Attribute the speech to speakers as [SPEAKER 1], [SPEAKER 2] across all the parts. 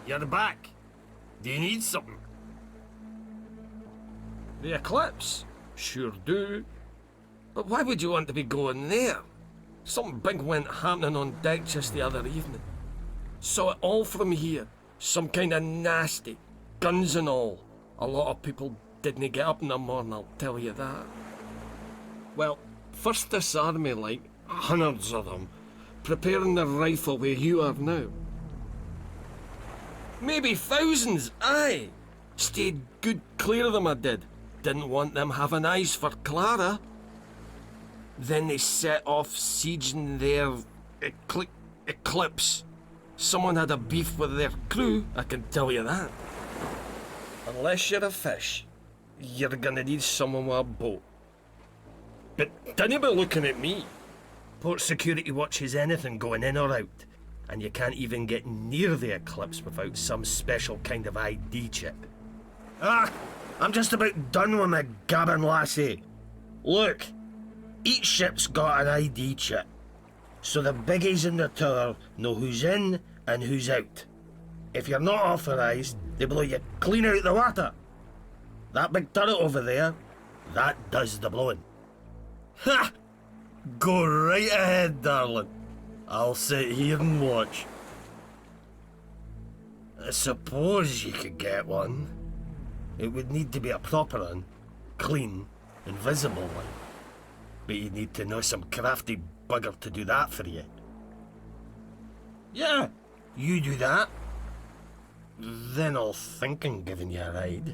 [SPEAKER 1] You're back. Do you need something?
[SPEAKER 2] The eclipse? Sure do. But why would you want to be going there? Something big went happening on deck just the other evening. Saw it all from here. Some kind of nasty. Guns and all. A lot of people didn't get up in the morning, I'll tell you that. Well, first this army, like, hundreds of them, preparing their rifle where you are now. Maybe thousands, aye. Stayed good clear of them, I did. Didn't want them having eyes for Clara. Then they set off sieging their eclipse. Someone had a beef with their crew, I can tell you that. Unless you're a fish, you're gonna need someone with a boat. But don't be looking at me. Port security watches anything going in or out, and you can't even get near the eclipse without some special kind of ID chip. Ah, I'm just about done with my gabbing, lassie. Look, each ship's got an ID chip, so the biggies in the tower know who's in and who's out. If you're not authorised, they blow you clean out the water. That big turret over there, that does the blowing. Ha! Go right ahead, darling. I'll sit here and watch. I suppose you could get one. It would need to be a proper one, clean and visible one. But you'd need to know some crafty bugger to do that for you. Yeah, you do that. Then I'll think on giving you a ride.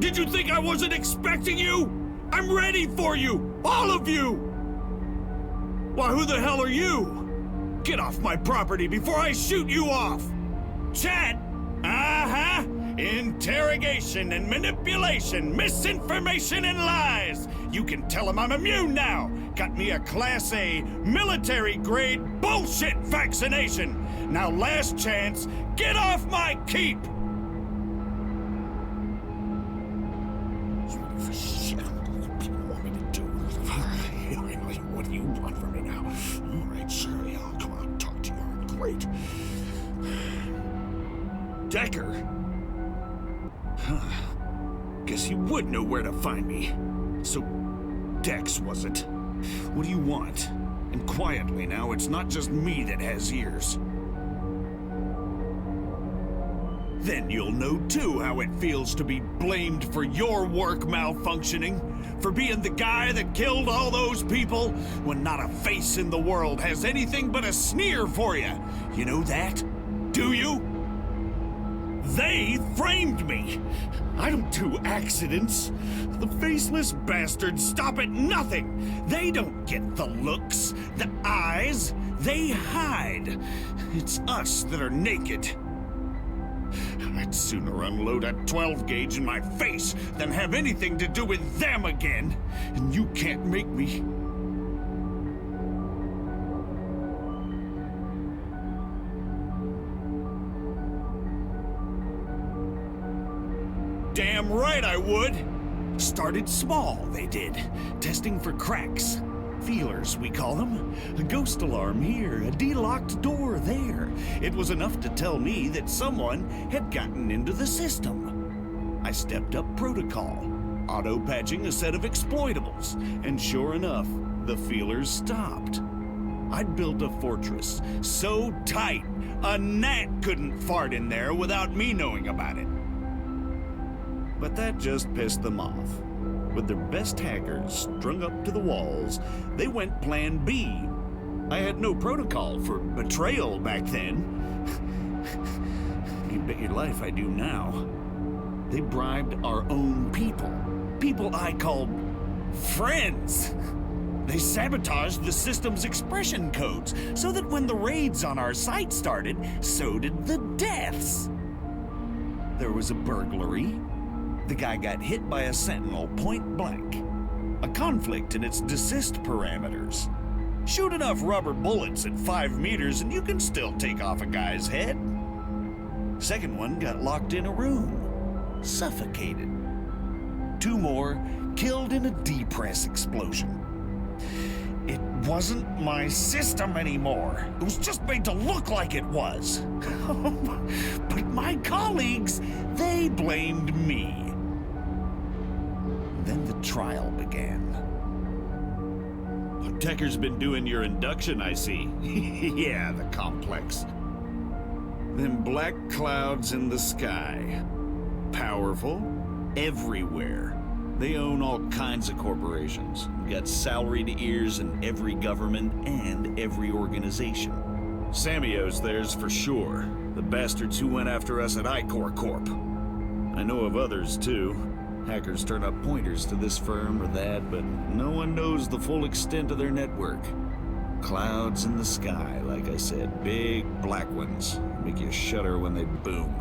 [SPEAKER 1] Did you think I wasn't expecting you? I'm ready for you! All of you! Why, who the hell are you? Get off my property before I shoot you off! Chat? Uh-huh! Interrogation and manipulation, misinformation and lies! You can tell him I'm immune now! Got me a Class A, military-grade bullshit vaccination! Now last chance, get off my keep! Shit, what do people want me to do? What do you want from me now? All right, sure, yeah, I'll come out and talk to you. Great. Decker? Huh. Guess you would know where to find me. So, Dex, was it? What do you want? And quietly now, it's not just me that has ears. Then you'll know too how it feels to be blamed for your work malfunctioning, for being the guy that killed all those people, when not a face in the world has anything but a sneer for you. You know that? Do you? They framed me! I don't do accidents. The faceless bastards stop at nothing. They don't get the looks, the eyes. They hide. It's us that are naked. I'd sooner unload a 12 gauge in my face than have anything to do with them again. And you can't make me. Damn right I would! Started small, they did. Testing for cracks. Feelers, we call them. A ghost alarm here, a de-locked door there. It was enough to tell me that someone had gotten into the system. I stepped up protocol, auto-patching a set of exploitables, and sure enough, the feelers stopped. I'd built a fortress so tight, a gnat couldn't fart in there without me knowing about it. But that just pissed them off. With their best hackers strung up to the walls, they went Plan B. I had no protocol for betrayal back then. You bet your life I do now. They bribed our own people. People I called friends. They sabotaged the system's expression codes so that when the raids on our site started, so did the deaths. There was a burglary. The guy got hit by a sentinel point blank. A conflict in its desist parameters. Shoot enough rubber bullets at 5 meters and you can still take off a guy's head. Second one got locked in a room. Suffocated. 2 more killed in a depress explosion. It wasn't my system anymore. It was just made to look like it was. But my colleagues, they blamed me. Then the trial began. Decker's been doing your induction, I see. Yeah, the complex. Them black clouds in the sky. Powerful, everywhere. They own all kinds of corporations. Got salaried ears in every government and every organization. Samio's theirs for sure. The bastards who went after us at Icor Corp. I know of others too. Hackers turn up pointers to this firm or that, but no one knows the full extent of their network. Clouds in the sky, like I said, big black ones. Make you shudder when they boom.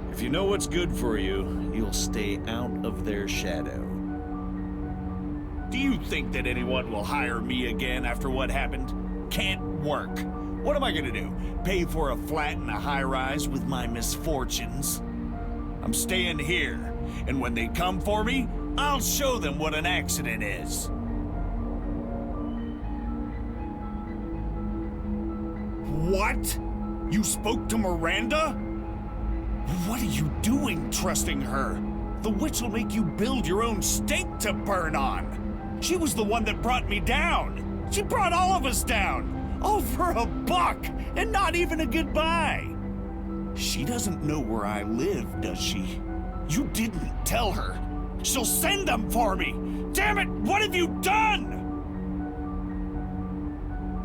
[SPEAKER 1] If you know what's good for you, you'll stay out of their shadow. Do you think that anyone will hire me again after what happened? Can't work. What am I gonna do? Pay for a flat in a high-rise with my misfortunes? I'm staying here. And when they come for me, I'll show them what an accident is. What? You spoke to Miranda? What are you doing, trusting her? The witch will make you build your own stake to burn on. She was the one that brought me down. She brought all of us down. All for $1 and not even a goodbye. She doesn't know where I live, does she? You didn't tell her. She'll send them for me. Damn it, what have you done?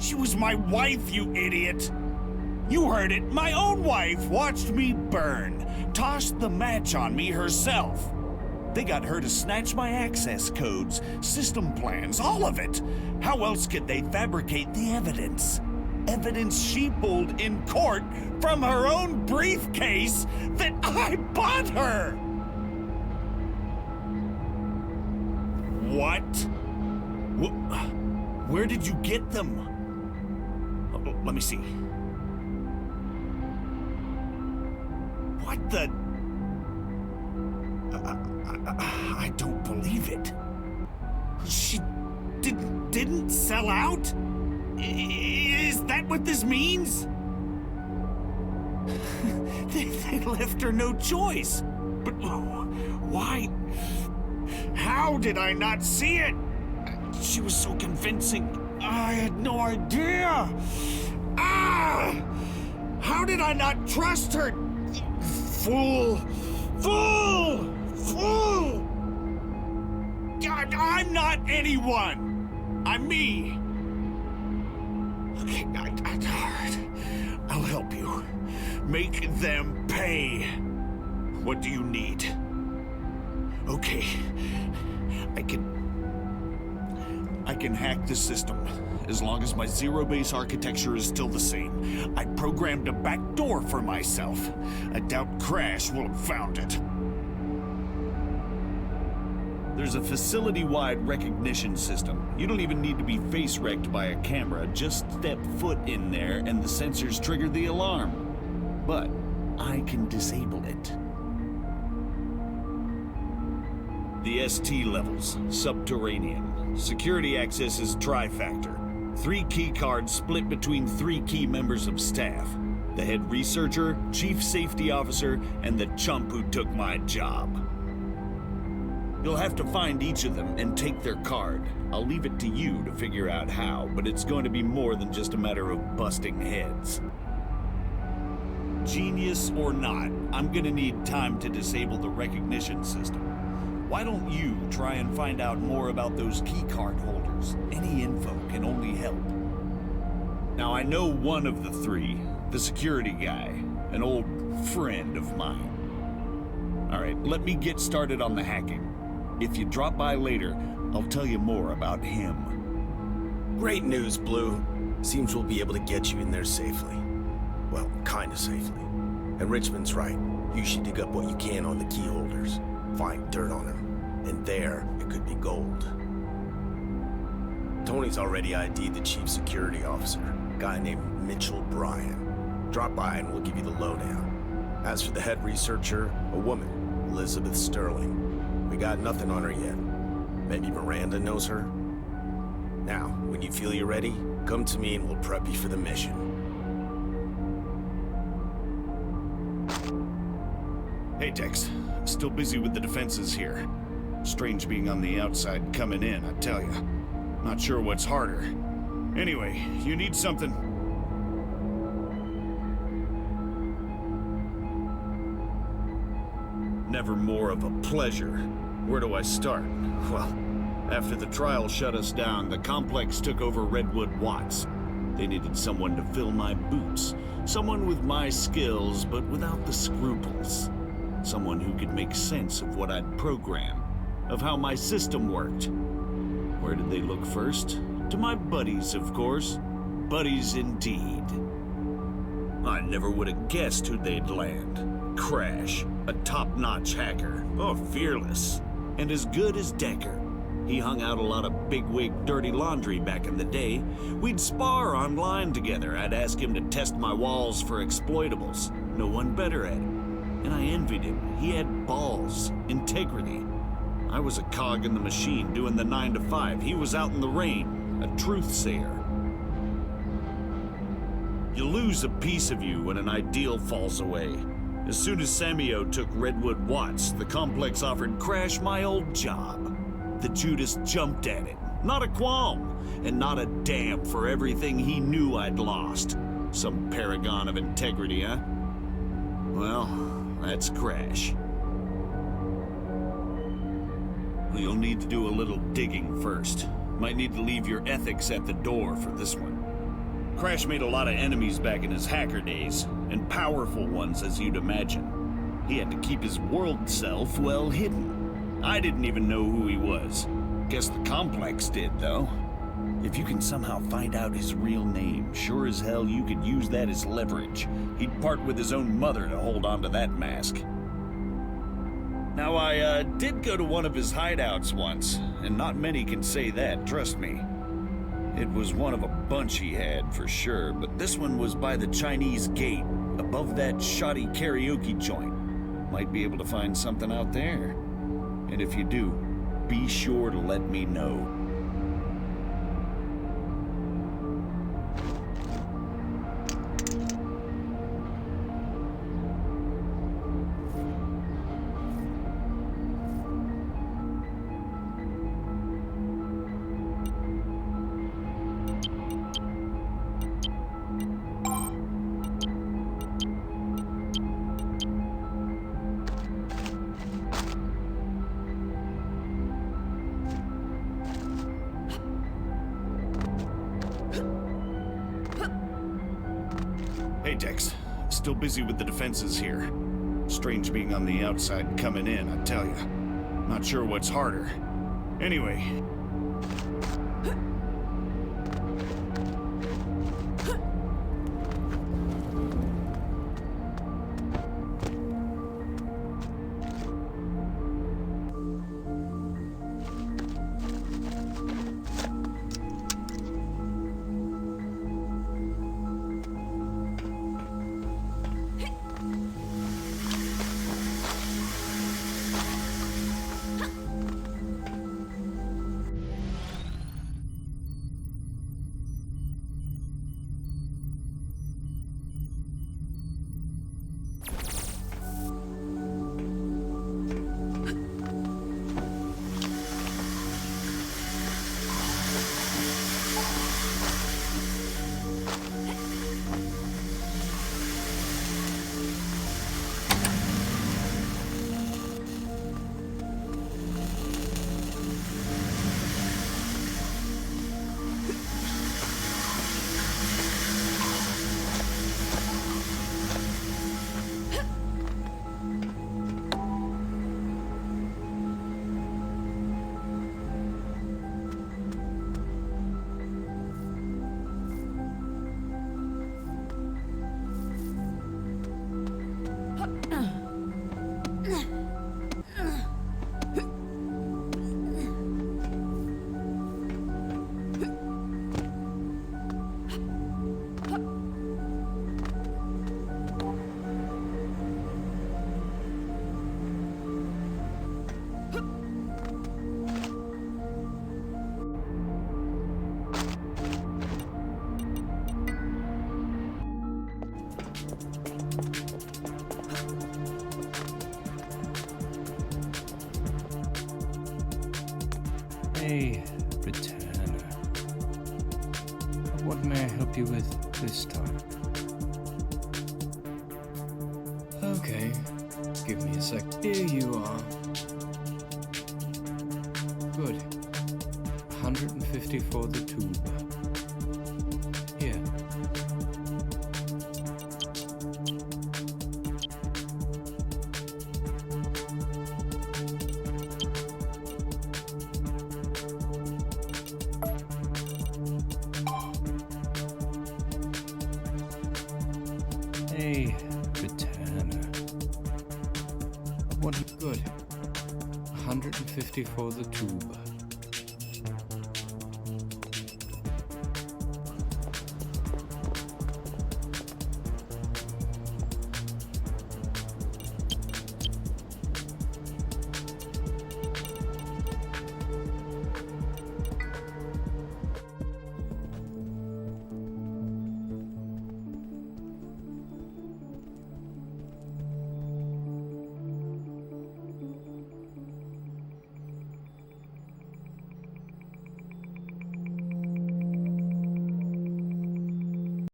[SPEAKER 1] She was my wife, you idiot. You heard it. My own wife watched me burn, tossed the match on me herself. They got her to snatch my access codes, system plans, all of it. How else could they fabricate the evidence? Evidence she pulled in court from her own briefcase that I bought her! What? Where did you get them? Oh, let me see. What the... I don't believe it. She didn't sell out? Is that what this means? They left her no choice. But why? How did I not see it? She was so convincing. I had no idea. How did I not trust her? Fool! God, I'm not anyone. I'm me. Okay, I'll help you. Make them pay. What do you need? Okay, I can hack the system, as long as my zero-base architecture is still the same. I programmed a back door for myself. I doubt Crash will have found it. There's a facility-wide recognition system. You don't even need to be face-wrecked by a camera. Just step foot in there and the sensors trigger the alarm. But I can disable it. The ST levels, subterranean. Security access is trifactor. 3 key cards split between 3 key members of staff. The head researcher, chief safety officer, and the chump who took my job. You'll have to find each of them and take their card. I'll leave it to you to figure out how, but it's going to be more than just a matter of busting heads. Genius or not, I'm gonna need time to disable the recognition system. Why don't you try and find out more about those keycard holders? Any info can only help. Now, I know one of the 3, the security guy, an old friend of mine. All right, let me get started on the hacking. If you drop by later, I'll tell you more about him.
[SPEAKER 3] Great news, Blue. Seems we'll be able to get you in there safely. Well, kinda safely. And Richmond's right. You should dig up what you can on the key holders. Find dirt on them. And there, it could be gold. Tony's already ID'd the chief security officer, a guy named Mitchell Bryan. Drop by and we'll give you the lowdown. As for the head researcher, a woman, Elizabeth Sterling. We got nothing on her yet. Maybe Miranda knows her? Now, when you feel you're ready, come to me and we'll prep you for the mission.
[SPEAKER 1] Hey, Dex. Still busy with the defenses here. Strange being on the outside coming in, I tell ya. Not sure what's harder. Anyway, you need something? Never more of a pleasure. Where do I start? Well, after the trial shut us down, the complex took over Redwood Watts. They needed someone to fill my boots. Someone with my skills, but without the scruples. Someone who could make sense of what I'd programmed, of how my system worked. Where did they look first? To my buddies, of course. Buddies indeed. I never would have guessed who they'd land. Crash, a top-notch hacker. Oh, fearless. And as good as Decker. He hung out a lot of bigwig dirty laundry back in the day. We'd spar online together. I'd ask him to test my walls for exploitables. No one better at it. And I envied him. He had balls, integrity. I was a cog in the machine doing the 9 to 5. He was out in the rain, a truth sayer. You lose a piece of you when an ideal falls away. As soon as Samio took Redwood Watts, the complex offered Crash my old job. The Judas jumped at it. Not a qualm, and not a damn for everything he knew I'd lost. Some paragon of integrity, huh? Well, that's Crash. Well, you'll need to do a little digging first. Might need to leave your ethics at the door for this one. Crash made a lot of enemies back in his hacker days, and powerful ones as you'd imagine. He had to keep his world self well hidden. I didn't even know who he was. Guess the complex did, though. If you can somehow find out his real name, sure as hell you could use that as leverage. He'd part with his own mother to hold on to that mask. Now, I did go to one of his hideouts once, and not many can say that, trust me. It was one of a bunch he had, for sure, but this one was by the Chinese gate, above that shoddy karaoke joint. Might be able to find something out there. And if you do, be sure to let me know. Hey, Dex. Still busy with the defenses here. Strange being on the outside and coming in, I tell ya. Not sure what's harder. Anyway.
[SPEAKER 4] Hey, returner. What may I help you with this time? Okay, give me a sec. Here you are. Good. 150 for the tube. Here. Hey, returner. What good? 150 for the tube.